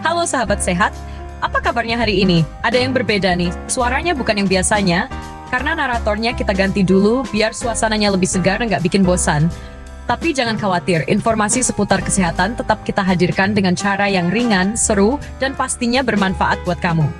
Halo sahabat sehat, apa kabarnya hari ini? Ada yang berbeda nih, suaranya bukan yang biasanya, karena naratornya kita ganti dulu biar suasananya lebih segar dan nggak bikin bosan. Tapi jangan khawatir, informasi seputar kesehatan tetap kita hadirkan dengan cara yang ringan, seru, dan pastinya bermanfaat buat kamu.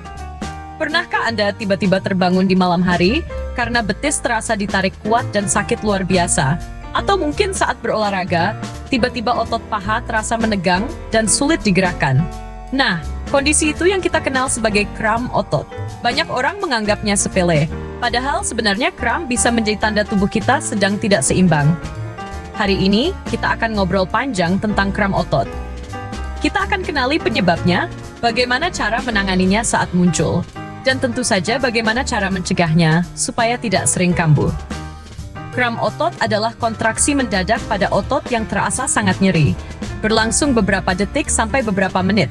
Pernahkah Anda tiba-tiba terbangun di malam hari karena betis terasa ditarik kuat dan sakit luar biasa? Atau mungkin saat berolahraga, tiba-tiba otot paha terasa menegang dan sulit digerakkan? Nah, kondisi itu yang kita kenal sebagai kram otot. Banyak orang menganggapnya sepele, padahal sebenarnya kram bisa menjadi tanda tubuh kita sedang tidak seimbang. Hari ini, kita akan ngobrol panjang tentang kram otot. Kita akan kenali penyebabnya, bagaimana cara menanganinya saat muncul, dan tentu saja bagaimana cara mencegahnya supaya tidak sering kambuh. Kram otot adalah kontraksi mendadak pada otot yang terasa sangat nyeri, berlangsung beberapa detik sampai beberapa menit,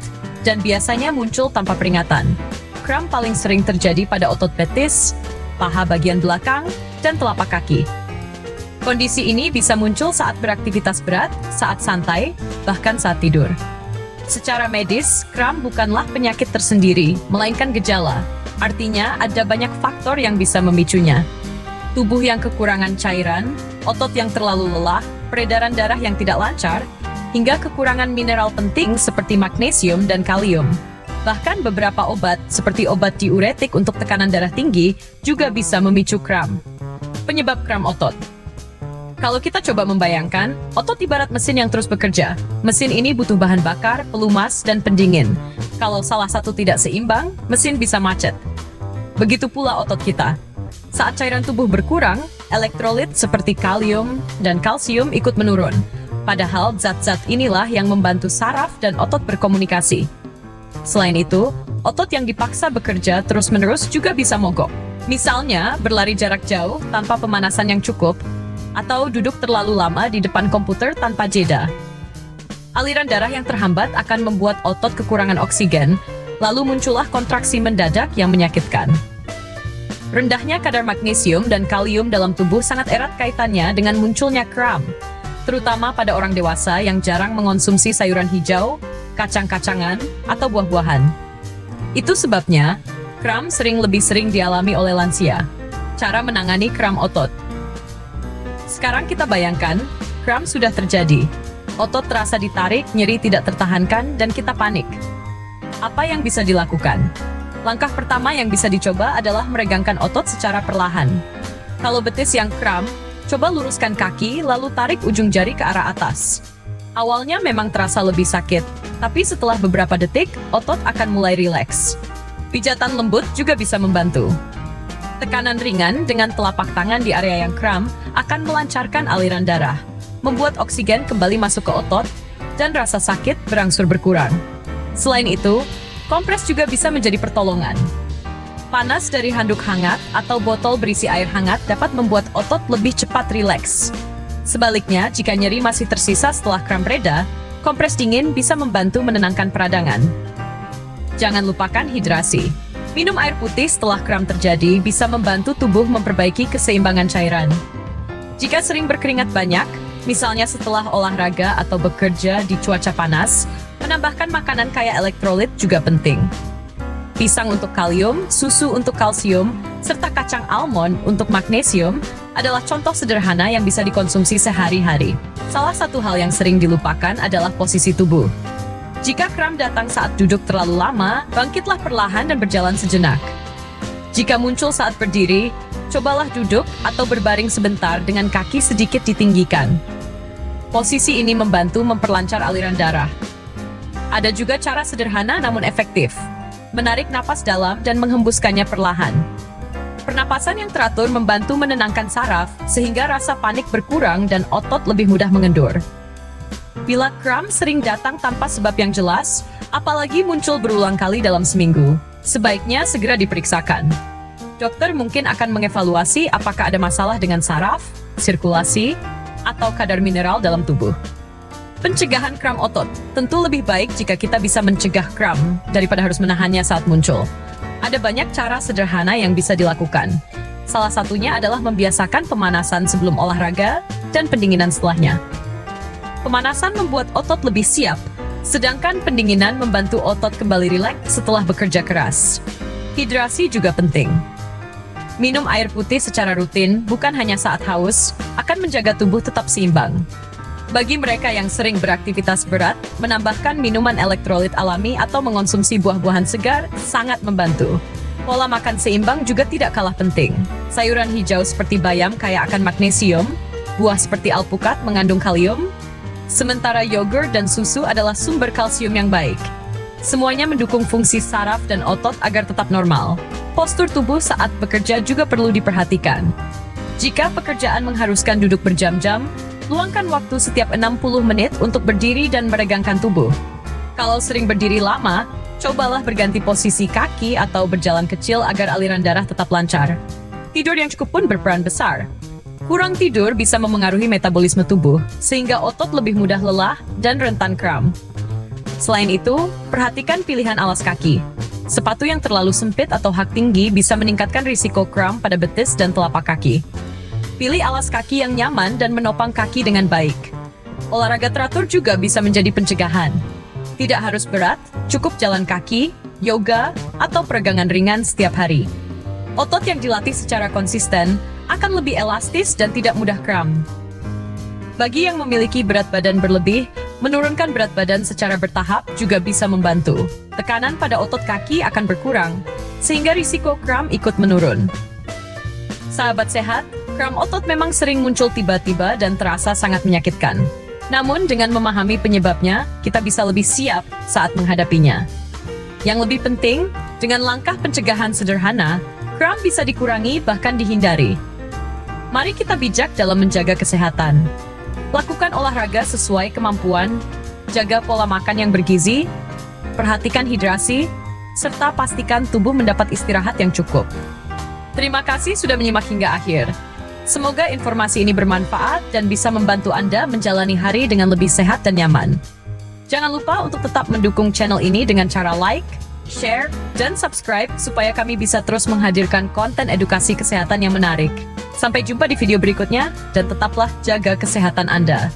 dan biasanya muncul tanpa peringatan. Kram paling sering terjadi pada otot betis, paha bagian belakang, dan telapak kaki. Kondisi ini bisa muncul saat beraktivitas berat, saat santai, bahkan saat tidur. Secara medis, kram bukanlah penyakit tersendiri, melainkan gejala. Artinya, ada banyak faktor yang bisa memicunya. Tubuh yang kekurangan cairan, otot yang terlalu lelah, peredaran darah yang tidak lancar, hingga kekurangan mineral penting seperti magnesium dan kalium. Bahkan beberapa obat, seperti obat diuretik untuk tekanan darah tinggi, juga bisa memicu kram. Penyebab kram otot. Kalau kita coba membayangkan, otot ibarat mesin yang terus bekerja. Mesin ini butuh bahan bakar, pelumas, dan pendingin. Kalau salah satu tidak seimbang, mesin bisa macet. Begitu pula otot kita. Saat cairan tubuh berkurang, elektrolit seperti kalium dan kalsium ikut menurun. Padahal zat-zat inilah yang membantu saraf dan otot berkomunikasi. Selain itu, otot yang dipaksa bekerja terus-menerus juga bisa mogok. Misalnya, berlari jarak jauh tanpa pemanasan yang cukup, atau duduk terlalu lama di depan komputer tanpa jeda. Aliran darah yang terhambat akan membuat otot kekurangan oksigen, lalu muncullah kontraksi mendadak yang menyakitkan. Rendahnya kadar magnesium dan kalium dalam tubuh sangat erat kaitannya dengan munculnya kram, terutama pada orang dewasa yang jarang mengonsumsi sayuran hijau, kacang-kacangan, atau buah-buahan. Itu sebabnya, kram lebih sering dialami oleh lansia. Cara menangani kram otot. Sekarang kita bayangkan, kram sudah terjadi. Otot terasa ditarik, nyeri tidak tertahankan, dan kita panik. Apa yang bisa dilakukan? Langkah pertama yang bisa dicoba adalah meregangkan otot secara perlahan. Kalau betis yang kram, coba luruskan kaki lalu tarik ujung jari ke arah atas. Awalnya memang terasa lebih sakit, tapi setelah beberapa detik, otot akan mulai rileks. Pijatan lembut juga bisa membantu. Tekanan ringan dengan telapak tangan di area yang kram akan melancarkan aliran darah, membuat oksigen kembali masuk ke otot, dan rasa sakit berangsur berkurang. Selain itu, kompres juga bisa menjadi pertolongan. Panas dari handuk hangat atau botol berisi air hangat dapat membuat otot lebih cepat rileks. Sebaliknya, jika nyeri masih tersisa setelah kram reda, kompres dingin bisa membantu menenangkan peradangan. Jangan lupakan hidrasi. Minum air putih setelah kram terjadi bisa membantu tubuh memperbaiki keseimbangan cairan. Jika sering berkeringat banyak, misalnya setelah olahraga atau bekerja di cuaca panas, menambahkan makanan kaya elektrolit juga penting. Pisang untuk kalium, susu untuk kalsium, serta kacang almond untuk magnesium adalah contoh sederhana yang bisa dikonsumsi sehari-hari. Salah satu hal yang sering dilupakan adalah posisi tubuh. Jika kram datang saat duduk terlalu lama, bangkitlah perlahan dan berjalan sejenak. Jika muncul saat berdiri, cobalah duduk atau berbaring sebentar dengan kaki sedikit ditinggikan. Posisi ini membantu memperlancar aliran darah. Ada juga cara sederhana namun efektif. Menarik napas dalam dan menghembuskannya perlahan. Pernapasan yang teratur membantu menenangkan saraf, sehingga rasa panik berkurang dan otot lebih mudah mengendur. Bila kram sering datang tanpa sebab yang jelas, apalagi muncul berulang kali dalam seminggu, sebaiknya segera diperiksakan. Dokter mungkin akan mengevaluasi apakah ada masalah dengan saraf, sirkulasi, atau kadar mineral dalam tubuh. Pencegahan kram otot. Tentu lebih baik jika kita bisa mencegah kram daripada harus menahannya saat muncul. Ada banyak cara sederhana yang bisa dilakukan. Salah satunya adalah membiasakan pemanasan sebelum olahraga dan pendinginan setelahnya. Pemanasan membuat otot lebih siap, Sedangkan pendinginan membantu otot kembali rileks setelah bekerja keras. Hidrasi juga penting. Minum air putih secara rutin, bukan hanya saat haus, akan menjaga tubuh tetap seimbang. Bagi mereka yang sering beraktivitas berat, menambahkan minuman elektrolit alami atau mengonsumsi buah-buahan segar sangat membantu. Pola makan seimbang juga tidak kalah penting. Sayuran hijau seperti bayam kaya akan magnesium, buah seperti alpukat mengandung kalium, sementara yogurt dan susu adalah sumber kalsium yang baik. Semuanya mendukung fungsi saraf dan otot agar tetap normal. Postur tubuh saat bekerja juga perlu diperhatikan. Jika pekerjaan mengharuskan duduk berjam-jam, luangkan waktu setiap 60 menit untuk berdiri dan meregangkan tubuh. Kalau sering berdiri lama, cobalah berganti posisi kaki atau berjalan kecil agar aliran darah tetap lancar. Tidur yang cukup pun berperan besar. Kurang tidur bisa memengaruhi metabolisme tubuh, sehingga otot lebih mudah lelah dan rentan kram. Selain itu, perhatikan pilihan alas kaki. Sepatu yang terlalu sempit atau hak tinggi bisa meningkatkan risiko kram pada betis dan telapak kaki. Pilih alas kaki yang nyaman dan menopang kaki dengan baik. Olahraga teratur juga bisa menjadi pencegahan. Tidak harus berat, cukup jalan kaki, yoga, atau peregangan ringan setiap hari. Otot yang dilatih secara konsisten akan lebih elastis dan tidak mudah kram. Bagi yang memiliki berat badan berlebih, menurunkan berat badan secara bertahap juga bisa membantu. Tekanan pada otot kaki akan berkurang, sehingga risiko kram ikut menurun. Sahabat sehat, kram otot memang sering muncul tiba-tiba dan terasa sangat menyakitkan. Namun dengan memahami penyebabnya, kita bisa lebih siap saat menghadapinya. Yang lebih penting, dengan langkah pencegahan sederhana, kram bisa dikurangi bahkan dihindari. Mari kita bijak dalam menjaga kesehatan. Lakukan olahraga sesuai kemampuan, jaga pola makan yang bergizi, perhatikan hidrasi, serta pastikan tubuh mendapat istirahat yang cukup. Terima kasih sudah menyimak hingga akhir. Semoga informasi ini bermanfaat dan bisa membantu Anda menjalani hari dengan lebih sehat dan nyaman. Jangan lupa untuk tetap mendukung channel ini dengan cara like, share, dan subscribe supaya kami bisa terus menghadirkan konten edukasi kesehatan yang menarik. Sampai jumpa di video berikutnya, dan tetaplah jaga kesehatan Anda.